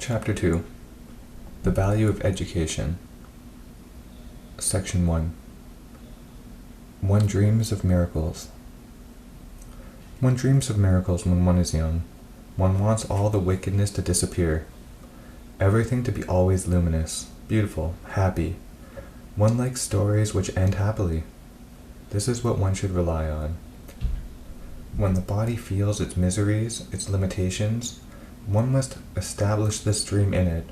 Chapter 2. The Value of Education. Section 1. One dreams of miracles. One dreams of miracles when one is young. One wants all the wickedness to disappear. Everything to be always luminous, beautiful, happy. One likes stories which end happily. This is what one should rely on. When the body feels its miseries, its limitations, one must establish this dream in it,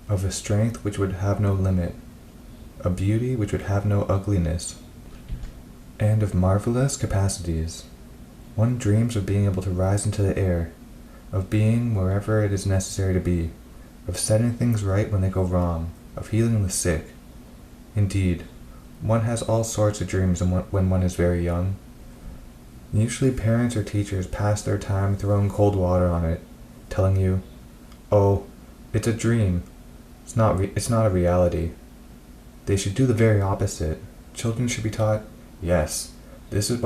of a strength which would have no limit, a beauty which would have no ugliness, and of marvelous capacities. One dreams of being able to rise into the air, of being wherever it is necessary to be, of setting things right when they go wrong, of healing the sick. Indeed, one has all sorts of dreams when one is very young. Usually parents or teachers pass their time throwing cold water on it, telling you, "Oh, it's a dream. It's not a reality." They should do the very opposite. Children should be taught, "Yes, this is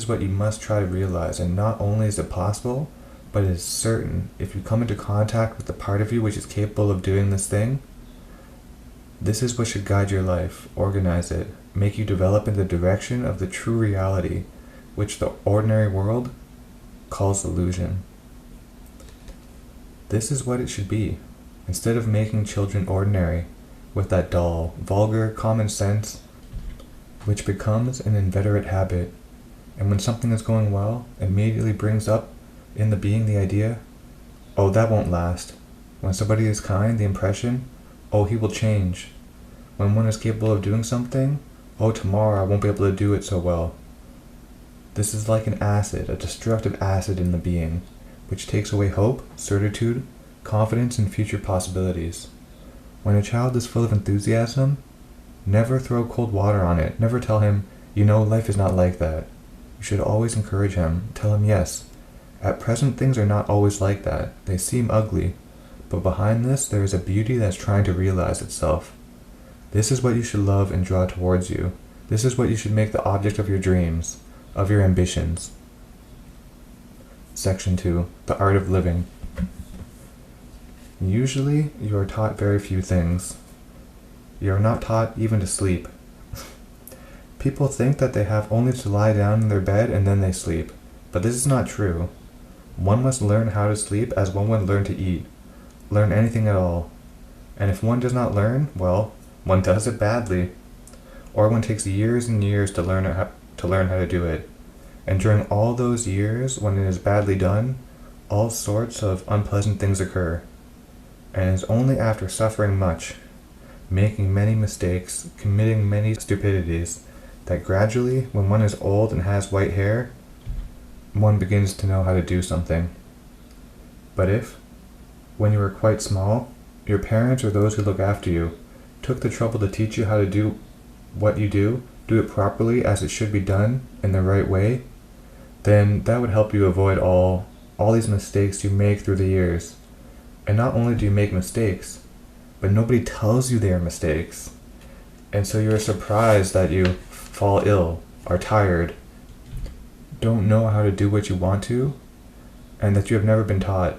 what you must try to realize, and not only is it possible, but it is certain if you come into contact with the part of you which is capable of doing this thing. This is what should guide your life, organize it, make you develop in the direction of the true reality, which the ordinary world calls illusion." This is what it should be, instead of making children ordinary, with that dull, vulgar common sense, which becomes an inveterate habit, and when something is going well, immediately brings up in the being the idea, "Oh, that won't last." When somebody is kind, the impression, "Oh, he will change." When one is capable of doing something, "Oh, tomorrow I won't be able to do it so well." This is like an acid, a destructive acid in the being, which takes away hope, certitude, confidence in future possibilities. When a child is full of enthusiasm, never throw cold water on it. Never tell him, life is not like that. You should always encourage him. Tell him, yes, at present things are not always like that. They seem ugly, but behind this there is a beauty that's trying to realize itself. This is what you should love and draw towards you. This is what you should make the object of your dreams, of your ambitions. Section 2. The Art of Living. Usually, you are taught very few things. You are not taught even to sleep. People think that they have only to lie down in their bed and then they sleep, but this is not true. One must learn how to sleep as one would learn to eat, learn anything at all. And if one does not learn, well, one does it badly. Or one takes years and years to learn how to do it. And during all those years, when it is badly done, all sorts of unpleasant things occur. And it is only after suffering much, making many mistakes, committing many stupidities, that gradually, when one is old and has white hair, one begins to know how to do something. But if, when you were quite small, your parents or those who look after you took the trouble to teach you how to do what you do it properly as it should be done in the right way, then that would help you avoid all these mistakes you make through the years. And not only do you make mistakes, but nobody tells you they are mistakes. And so you're surprised that you fall ill, are tired, don't know how to do what you want to, and that you have never been taught.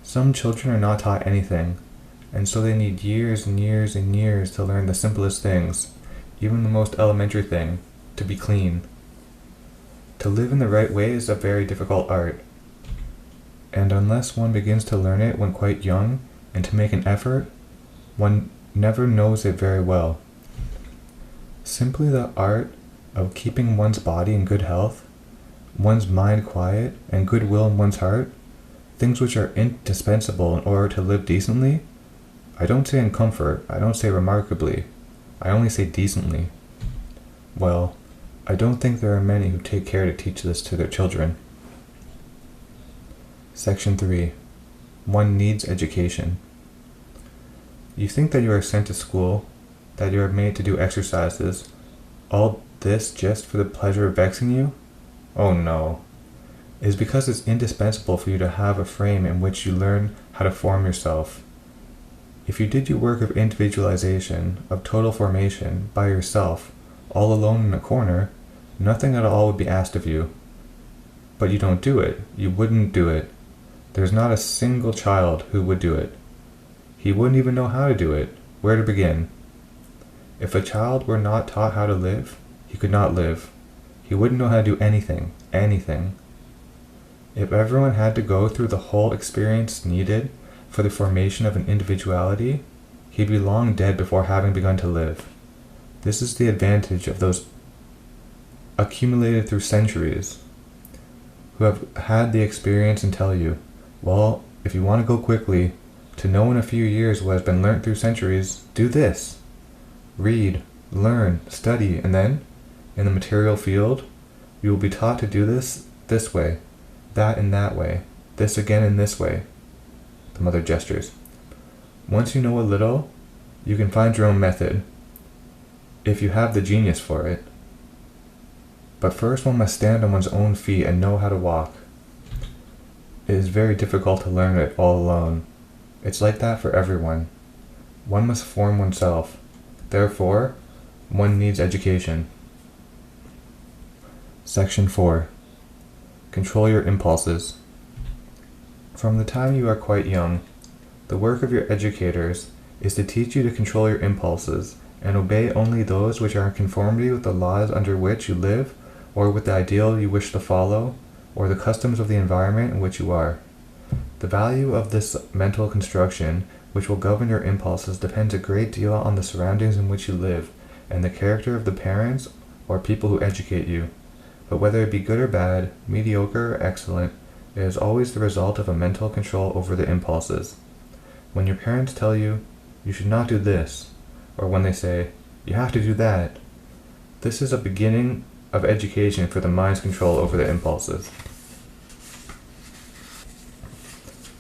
Some children are not taught anything, and so they need years and years and years to learn the simplest things, even the most elementary thing, to be clean. To live in the right way is a very difficult art, and unless one begins to learn it when quite young and to make an effort, one never knows it very well. Simply the art of keeping one's body in good health, one's mind quiet, and goodwill in one's heart, things which are indispensable in order to live decently. I don't say in comfort, I don't say remarkably, I only say decently. Well, I don't think there are many who take care to teach this to their children. Section 3. One needs education. You think that you are sent to school, that you are made to do exercises, all this just for the pleasure of vexing you? Oh no. It is because it's indispensable for you to have a frame in which you learn how to form yourself. If you did your work of individualization, of total formation, by yourself, all alone in a corner, nothing at all would be asked of you. But you don't do it. You wouldn't do it. There's not a single child who would do it. He wouldn't even know how to do it, where to begin. If a child were not taught how to live, he could not live. He wouldn't know how to do anything. If everyone had to go through the whole experience needed for the formation of an individuality, he'd be long dead before having begun to live. This is the advantage of those accumulated through centuries, who have had the experience and tell you, well, if you want to go quickly, to know in a few years what has been learnt through centuries, do this. Read, learn, study, and then, in the material field, you will be taught to do this way, that in that way, this again in this way. The mother gestures. Once you know a little, you can find your own method, if you have the genius for it. But first one must stand on one's own feet and know how to walk. It is very difficult to learn it all alone. It's like that for everyone. One must form oneself. Therefore, one needs education. Section 4. Control your impulses. From the time you are quite young, the work of your educators is to teach you to control your impulses and obey only those which are in conformity with the laws under which you live, or with the ideal you wish to follow, or the customs of the environment in which you are. The value of this mental construction which will govern your impulses depends a great deal on the surroundings in which you live, and the character of the parents or people who educate you. But whether it be good or bad, mediocre or excellent, it is always the result of a mental control over the impulses. When your parents tell you, you should not do this, or when they say, you have to do that, this is a beginning of education for the mind's control over the impulses.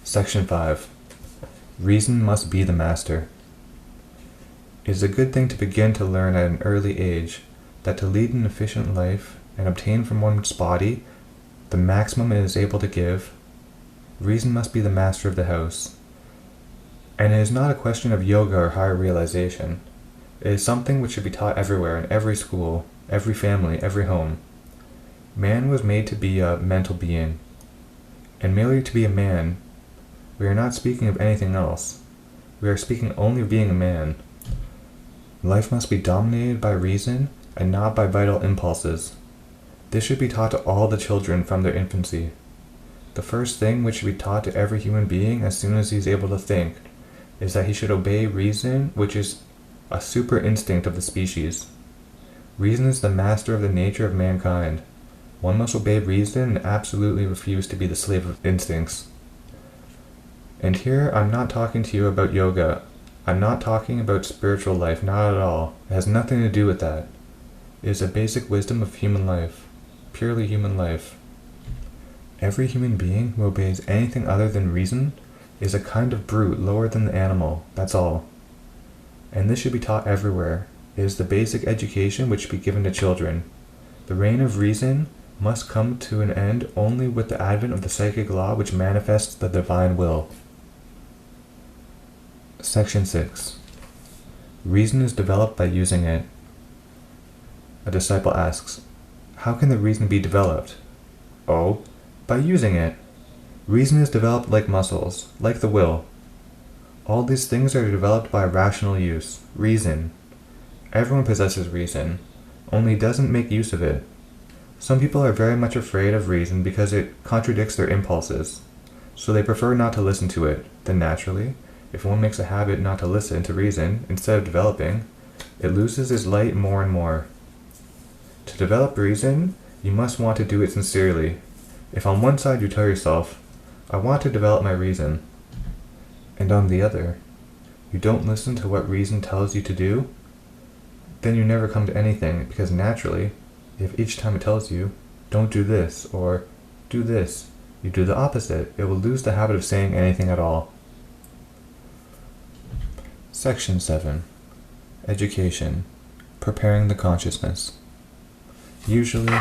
Section 5. Reason must be the master. It is a good thing to begin to learn at an early age that to lead an efficient life and obtain from one's body the maximum it is able to give, reason must be the master of the house. And it is not a question of yoga or higher realization. It is something which should be taught everywhere, in every school, every family, every home. Man was made to be a mental being, and merely to be a man. We are not speaking of anything else. We are speaking only of being a man. Life must be dominated by reason and not by vital impulses. This should be taught to all the children from their infancy. The first thing which should be taught to every human being as soon as he is able to think is that he should obey reason, which is a super instinct of the species. Reason is the master of the nature of mankind. One must obey reason and absolutely refuse to be the slave of instincts. And here I'm not talking to you about yoga. I'm not talking about spiritual life, not at all. It has nothing to do with that. It is a basic wisdom of human life, purely human life. Every human being who obeys anything other than reason is a kind of brute lower than the animal, that's all. And this should be taught everywhere. It is the basic education which should be given to children. The reign of reason must come to an end only with the advent of the psychic law which manifests the divine will. Section 6. Reason is developed by using it. A disciple asks, how can the reason be developed? Oh, by using it. Reason is developed like muscles, like the will. All these things are developed by rational use, reason. Everyone possesses reason, only doesn't make use of it. Some people are very much afraid of reason because it contradicts their impulses, so they prefer not to listen to it. Then naturally, if one makes a habit not to listen to reason instead of developing, it loses its light more and more. To develop reason, you must want to do it sincerely. If on one side you tell yourself, I want to develop my reason, and on the other, you don't listen to what reason tells you to do, then you never come to anything, because naturally, if each time it tells you, don't do this, or do this, you do the opposite, it will lose the habit of saying anything at all. Section 7. Education. Preparing the consciousness. Usually,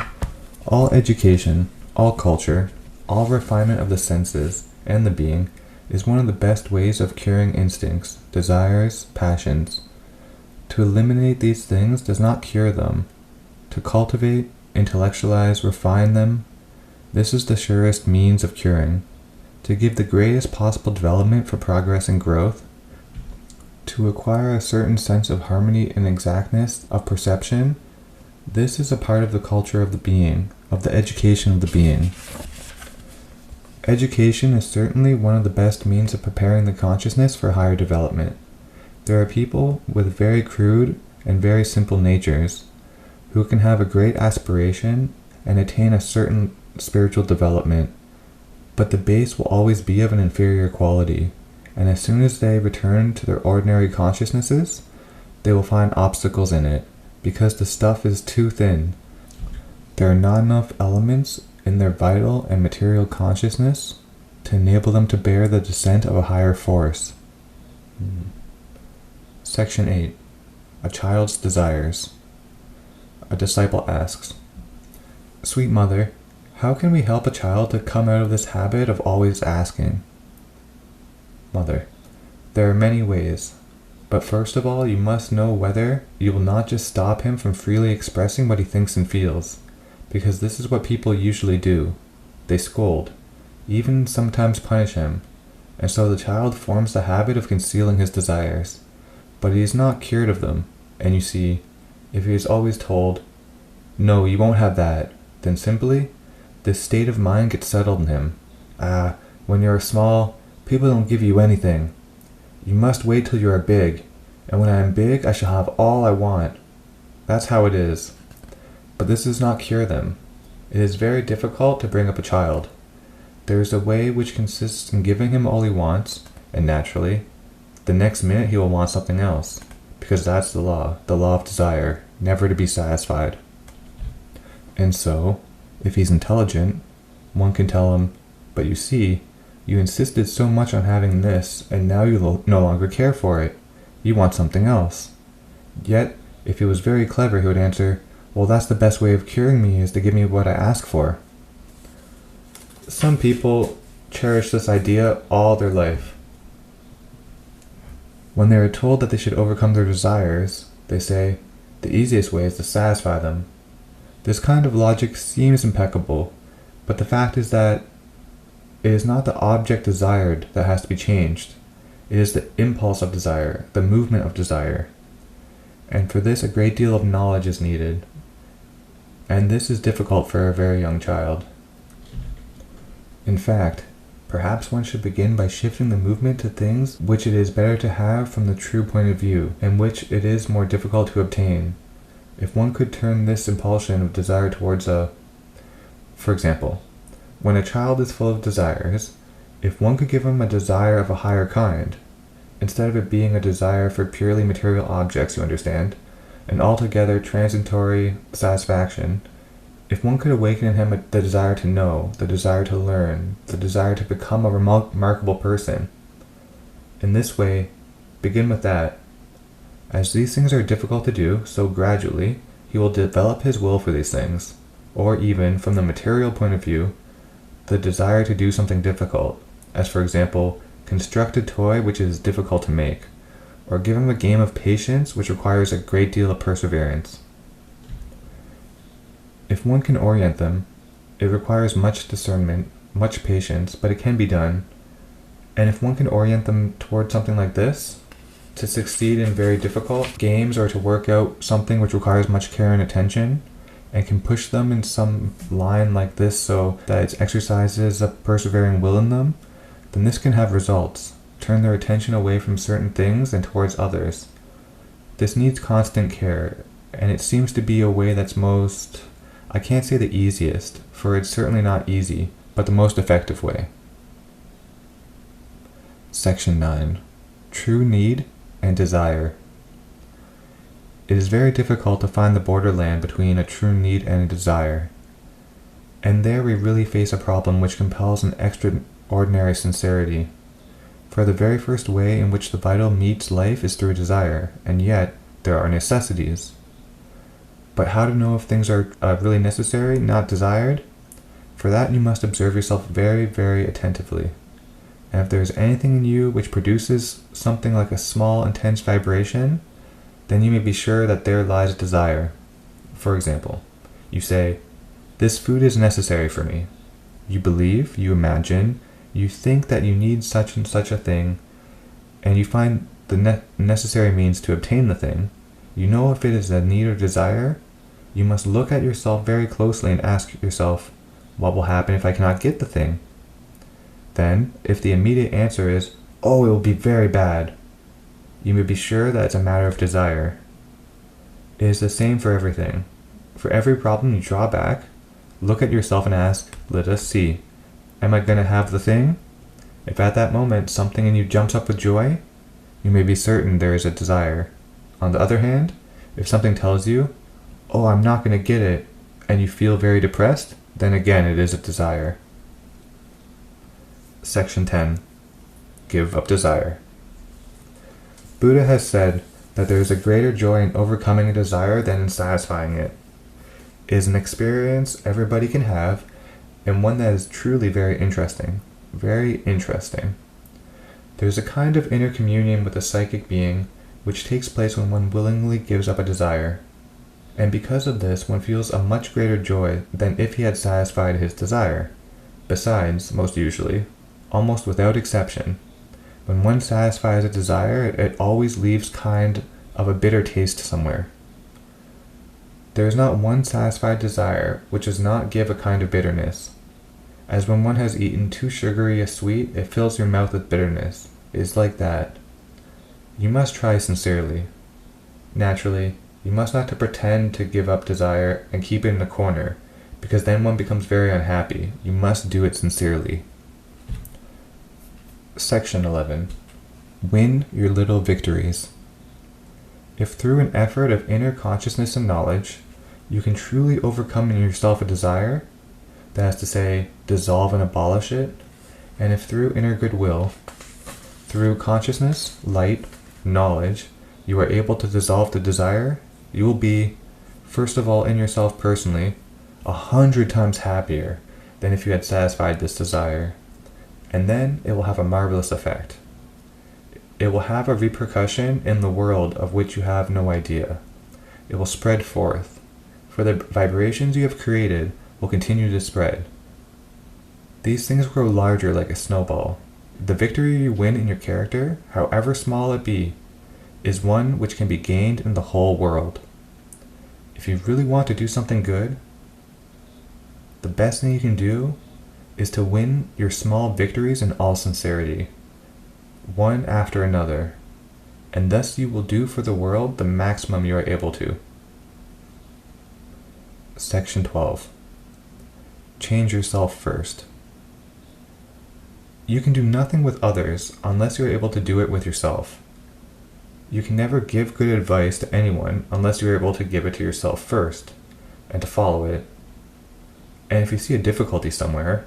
all education, all culture, all refinement of the senses and the being is one of the best ways of curing instincts, desires, passions. To eliminate these things does not cure them. To cultivate, intellectualize, refine them, this is the surest means of curing. to give the greatest possible development for progress and growth, to acquire a certain sense of harmony and exactness of perception. This is a part of the culture of the being, of the education of the being. Education is certainly one of the best means of preparing the consciousness for higher development. There are people with very crude and very simple natures who can have a great aspiration and attain a certain spiritual development, but the base will always be of an inferior quality, and as soon as they return to their ordinary consciousnesses, they will find obstacles in it, because the stuff is too thin. There are not enough elements in their vital and material consciousness to enable them to bear the descent of a higher force. Section 8. A child's desires. A disciple asks, "Sweet Mother, how can we help a child to come out of this habit of always asking?" Mother: There are many ways, but first of all you must know whether you will not just stop him from freely expressing what he thinks and feels, because this is what people usually do. They scold, even sometimes punish him, and so the child forms the habit of concealing his desires, but he is not cured of them, and you see, if he is always told, "No, you won't have that," then simply, this state of mind gets settled in him. When you are small, people don't give you anything. You must wait till you are big, and when I am big, I shall have all I want. That's how it is. But this does not cure them. It is very difficult to bring up a child. There is a way which consists in giving him all he wants, and naturally, the next minute he will want something else, because that's the law of desire, never to be satisfied. And so, if he's intelligent, one can tell him, "But you see, you insisted so much on having this, and now you no longer care for it. You want something else." Yet, if he was very clever, he would answer, "Well, that's the best way of curing me, is to give me what I ask for." Some people cherish this idea all their life. When they are told that they should overcome their desires, they say, the easiest way is to satisfy them. This kind of logic seems impeccable, but the fact is that it is not the object desired that has to be changed. It is the impulse of desire, the movement of desire. And for this a great deal of knowledge is needed. And this is difficult for a very young child. In fact, perhaps one should begin by shifting the movement to things which it is better to have from the true point of view, and which it is more difficult to obtain. If one could turn this impulsion of desire towards for example, when a child is full of desires, if one could give him a desire of a higher kind, instead of it being a desire for purely material objects, you understand, an altogether transitory satisfaction, if one could awaken in him the desire to know, the desire to learn, the desire to become a remarkable person, in this way, begin with that. As these things are difficult to do, so gradually, he will develop his will for these things, or even, from the material point of view, the desire to do something difficult, as for example, construct a toy which is difficult to make, or give him a game of patience which requires a great deal of perseverance. If one can orient them, it requires much discernment, much patience, but it can be done. And if one can orient them toward something like this, to succeed in very difficult games or to work out something which requires much care and attention, and can push them in some line like this so that it exercises a persevering will in them, then this can have results, turn their attention away from certain things and towards others. This needs constant care, and it seems to be a way that's most, I can't say the easiest, for it's certainly not easy, but the most effective way. Section 9. True need and desire. It is very difficult to find the borderland between a true need and a desire. And there we really face a problem which compels an extraordinary sincerity. For the very first way in which the vital meets life is through desire, and yet there are necessities. But how to know if things are really necessary, not desired? For that you must observe yourself very, very attentively. And if there is anything in you which produces something like a small, intense vibration, then you may be sure that there lies desire. For example, you say, "This food is necessary for me." You believe, you imagine, You think that you need such and such a thing, and you find the necessary means to obtain the thing. You know if it is a need or desire. You must look at yourself very closely and ask yourself, what will happen if I cannot get the thing? Then, if the immediate answer is, oh, it will be very bad, you may be sure that it's a matter of desire. It is the same for everything. For every problem you draw back, look at yourself and ask, let us see, am I going to have the thing? If at that moment something in you jumps up with joy, you may be certain there is a desire. On the other hand, if something tells you, oh, I'm not going to get it, and you feel very depressed, then again it is a desire. Section 10. Give up desire. Buddha has said that there is a greater joy in overcoming a desire than in satisfying it. It is an experience everybody can have, and one that is truly very interesting. Very interesting. There is a kind of inner communion with a psychic being which takes place when one willingly gives up a desire. And because of this, one feels a much greater joy than if he had satisfied his desire. Besides, most usually, almost without exception, when one satisfies a desire, it always leaves kind of a bitter taste somewhere. There is not one satisfied desire which does not give a kind of bitterness. As when one has eaten too sugary a sweet, it fills your mouth with bitterness. It is like that. You must try sincerely. Naturally, you must not pretend to give up desire and keep it in a corner, because then one becomes very unhappy. You must do it sincerely. Section 11. Win your little victories. If through an effort of inner consciousness and knowledge, you can truly overcome in yourself a desire, that is to say, dissolve and abolish it, and if through inner goodwill, through consciousness, light, knowledge, you are able to dissolve the desire, you will be, first of all in yourself personally, 100 times happier than if you had satisfied this desire. And then it will have a marvelous effect. It will have a repercussion in the world of which you have no idea. It will spread forth, for the vibrations you have created will continue to spread. These things grow larger like a snowball. The victory you win in your character, however small it be, is one which can be gained in the whole world. If you really want to do something good, the best thing you can do is to win your small victories in all sincerity, one after another, and thus you will do for the world the maximum you are able to. Section 12. Change yourself first. You can do nothing with others unless you are able to do it with yourself. You can never give good advice to anyone unless you are able to give it to yourself first, and to follow it. And if you see a difficulty somewhere,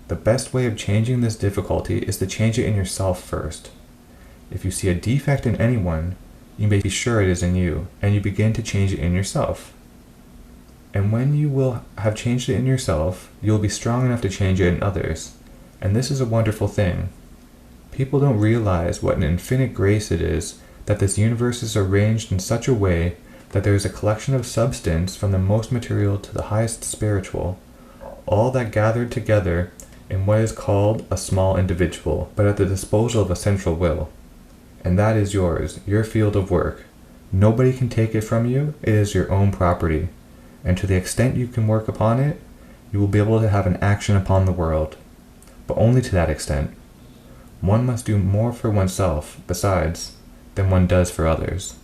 the best way of changing this difficulty is to change it in yourself first. If you see a defect in anyone, you may be sure it is in you, and you begin to change it in yourself. And when you will have changed it in yourself, you will be strong enough to change it in others. And this is a wonderful thing. People don't realize what an infinite grace it is that this universe is arranged in such a way that there is a collection of substance from the most material to the highest spiritual, all that gathered together in what is called a small individual, but at the disposal of a central will. And that is yours, your field of work. Nobody can take it from you, it is your own property. And to the extent you can work upon it, you will be able to have an action upon the world. But only to that extent. One must do more for oneself, besides, than one does for others.